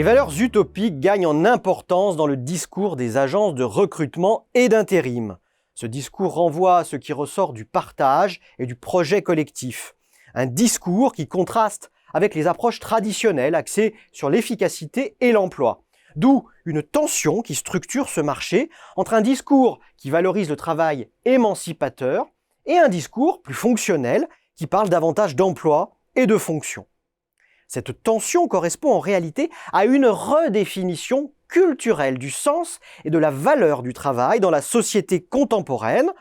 Les valeurs utopiques gagnent en importance dans le discours des agences de recrutement et d'intérim. Ce discours renvoie à ce qui ressort du partage et du projet collectif. Un discours qui contraste avec les approches traditionnelles axées sur l'efficacité et l'emploi. D'où une tension qui structure ce marché entre un discours qui valorise le travail émancipateur et un discours plus fonctionnel qui parle davantage d'emploi et de fonction. Cette tension correspond en réalité à une redéfinition culturelle du sens et de la valeur du travail dans la société contemporaine,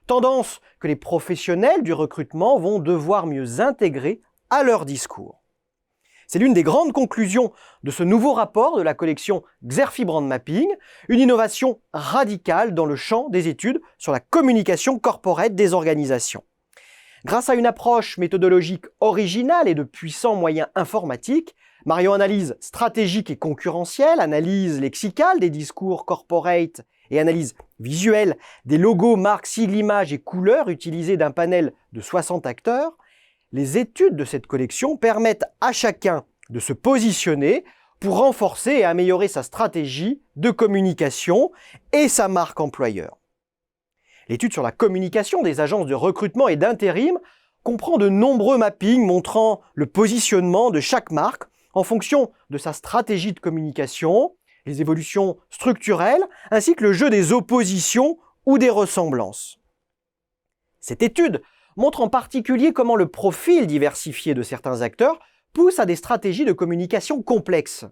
tendance que les professionnels du recrutement vont devoir mieux intégrer à leur discours. C'est l'une des grandes conclusions de ce nouveau rapport de la collection Xerfi Brand Mapping, une innovation radicale dans le champ des études sur la communication corporate des organisations. Grâce à une approche méthodologique originale et de puissants moyens informatiques, mariant analyse stratégique et concurrentielle, analyse lexicale des discours corporate et analyse visuelle des logos, marques, sigles, images et couleurs utilisés d'un panel de 60 acteurs, les études de cette collection permettent à chacun de se positionner pour renforcer et améliorer sa stratégie de communication et sa marque employeur. L'étude sur la communication des agences de recrutement et d'intérim comprend de nombreux mappings montrant le positionnement de chaque marque en fonction de sa stratégie de communication, les évolutions structurelles, ainsi que le jeu des oppositions ou des ressemblances. Cette étude montre en particulier comment le profil diversifié de certains acteurs pousse à des stratégies de communication complexes.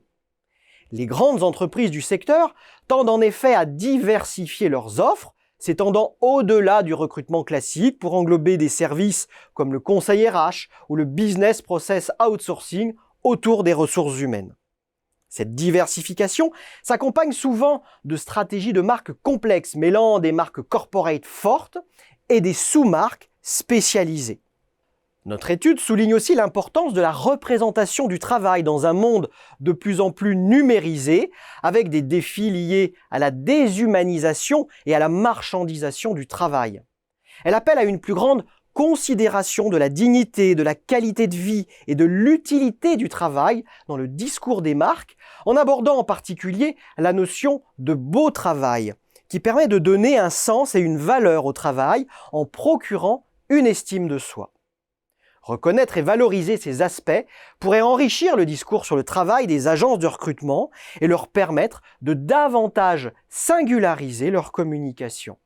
Les grandes entreprises du secteur tendent en effet à diversifier leurs offres, s'étendant au-delà du recrutement classique pour englober des services comme le conseil RH ou le business process outsourcing autour des ressources humaines. Cette diversification s'accompagne souvent de stratégies de marques complexes mêlant des marques corporate fortes et des sous-marques spécialisées. Notre étude souligne aussi l'importance de la représentation du travail dans un monde de plus en plus numérisé, avec des défis liés à la déshumanisation et à la marchandisation du travail. Elle appelle à une plus grande considération de la dignité, de la qualité de vie et de l'utilité du travail dans le discours des marques, en abordant en particulier la notion de beau travail, qui permet de donner un sens et une valeur au travail en procurant une estime de soi. Reconnaître et valoriser ces aspects pourrait enrichir le discours sur le travail des agences de recrutement et leur permettre de davantage singulariser leur communication.